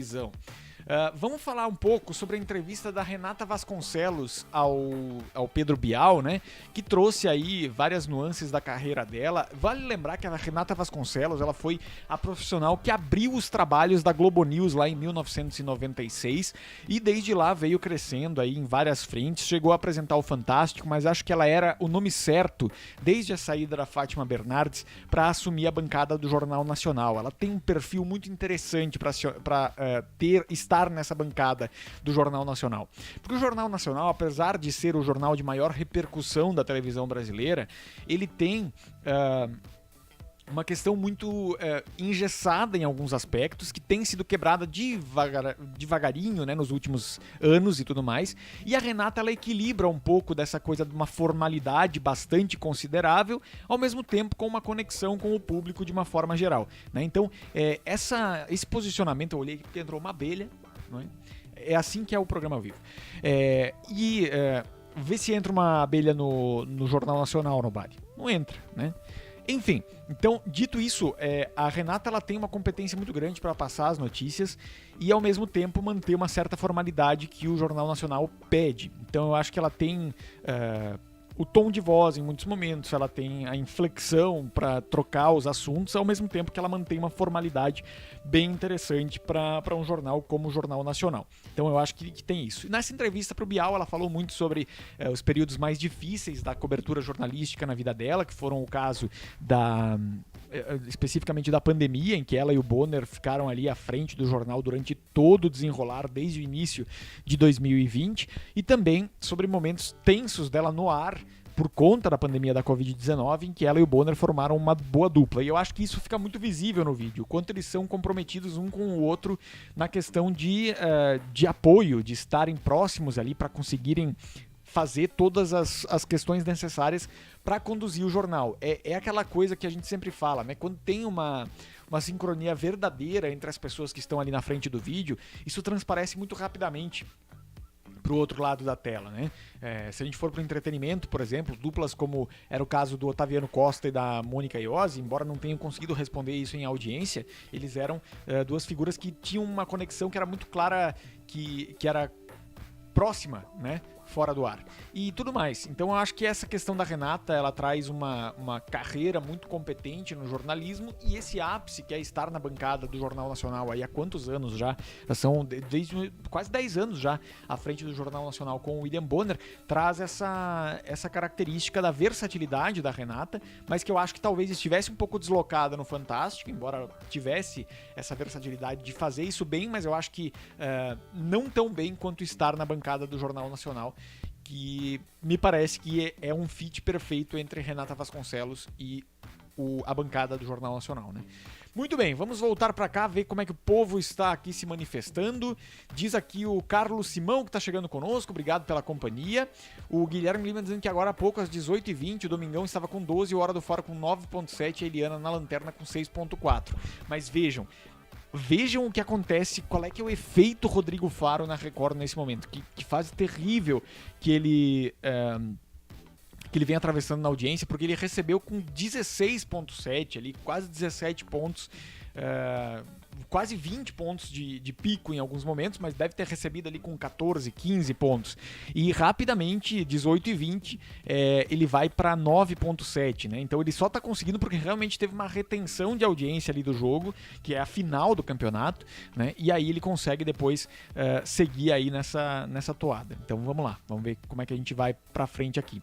Visão. Vamos falar um pouco sobre a entrevista da Renata Vasconcelos ao Pedro Bial, né? Que trouxe aí várias nuances da carreira dela. Vale lembrar que a Renata Vasconcelos ela foi a profissional que abriu os trabalhos da Globo News lá em 1996 e desde lá veio crescendo aí em várias frentes. Chegou a apresentar o Fantástico, mas acho que ela era o nome certo desde a saída da Fátima Bernardes para assumir a bancada do Jornal Nacional. Ela tem um perfil muito interessante para estar nessa bancada do Jornal Nacional. Porque o Jornal Nacional, apesar de ser o jornal de maior repercussão da televisão brasileira, ele tem uma questão muito engessada em alguns aspectos, que tem sido quebrada devagarinho, né, nos últimos anos e tudo mais. E a Renata, ela equilibra um pouco dessa coisa de uma formalidade bastante considerável, ao mesmo tempo com uma conexão com o público de uma forma geral, né? Então, esse posicionamento, eu olhei porque entrou uma abelha, não é? É assim que é o programa ao vivo. Vê se entra uma abelha no Jornal Nacional, no Bari. Não entra, né? Enfim, então, dito isso, a Renata ela tem uma competência muito grande para passar as notícias e, ao mesmo tempo, manter uma certa formalidade que o Jornal Nacional pede. Então, eu acho que ela tem o tom de voz em muitos momentos, ela tem a inflexão para trocar os assuntos, ao mesmo tempo que ela mantém uma formalidade bem interessante para um jornal como o Jornal Nacional. Então eu acho que tem isso. E nessa entrevista para o Bial, ela falou muito sobre os períodos mais difíceis da cobertura jornalística na vida dela, que foram o caso especificamente da pandemia, em que ela e o Bonner ficaram ali à frente do jornal durante todo o desenrolar, desde o início de 2020, e também sobre momentos tensos dela no ar, por conta da pandemia da Covid-19, em que ela e o Bonner formaram uma boa dupla. E eu acho que isso fica muito visível no vídeo, o quanto eles são comprometidos um com o outro na questão de apoio, de estarem próximos ali para conseguirem fazer todas as questões necessárias para conduzir o jornal. É aquela coisa que a gente sempre fala, né? Quando tem uma sincronia verdadeira entre as pessoas que estão ali na frente do vídeo, isso transparece muito rapidamente pro outro lado da tela, né? Se a gente for pro entretenimento, por exemplo, duplas como era o caso do Otaviano Costa e da Mônica Iose, embora não tenham conseguido responder isso em audiência, eles eram duas figuras que tinham uma conexão que era muito clara, que era próxima, né? Fora do ar. E tudo mais. Então eu acho que essa questão da Renata, ela traz uma carreira muito competente no jornalismo, e esse ápice que é estar na bancada do Jornal Nacional aí há quantos anos já? São desde quase 10 anos já à frente do Jornal Nacional com o William Bonner, traz essa característica da versatilidade da Renata, mas que eu acho que talvez estivesse um pouco deslocada no Fantástico, embora tivesse essa versatilidade de fazer isso bem, mas eu acho que não tão bem quanto estar na bancada do Jornal Nacional, que me parece que é um fit perfeito entre Renata Vasconcelos e a bancada do Jornal Nacional, né? Muito bem, vamos voltar para cá, ver como é que o povo está aqui se manifestando. Diz aqui o Carlos Simão, que está chegando conosco, obrigado pela companhia. O Guilherme Lima dizendo que agora há pouco, às 18h20, o Domingão estava com 12, o Hora do Fora com 9.7, a Eliana na Lanterna com 6.4. Mas vejam o que acontece, qual é que é o efeito Rodrigo Faro na Record nesse momento. Que fase terrível que ele vem atravessando na audiência, porque ele recebeu com 16.7 ali, quase 17 pontos, quase 20 pontos de pico em alguns momentos, mas deve ter recebido ali com 14, 15 pontos. E rapidamente, 18 e 20, ele vai para 9.7, né? Então ele só tá conseguindo porque realmente teve uma retenção de audiência ali do jogo, que é a final do campeonato, né? E aí ele consegue depois seguir aí nessa toada. Então vamos lá, vamos ver como é que a gente vai pra frente aqui.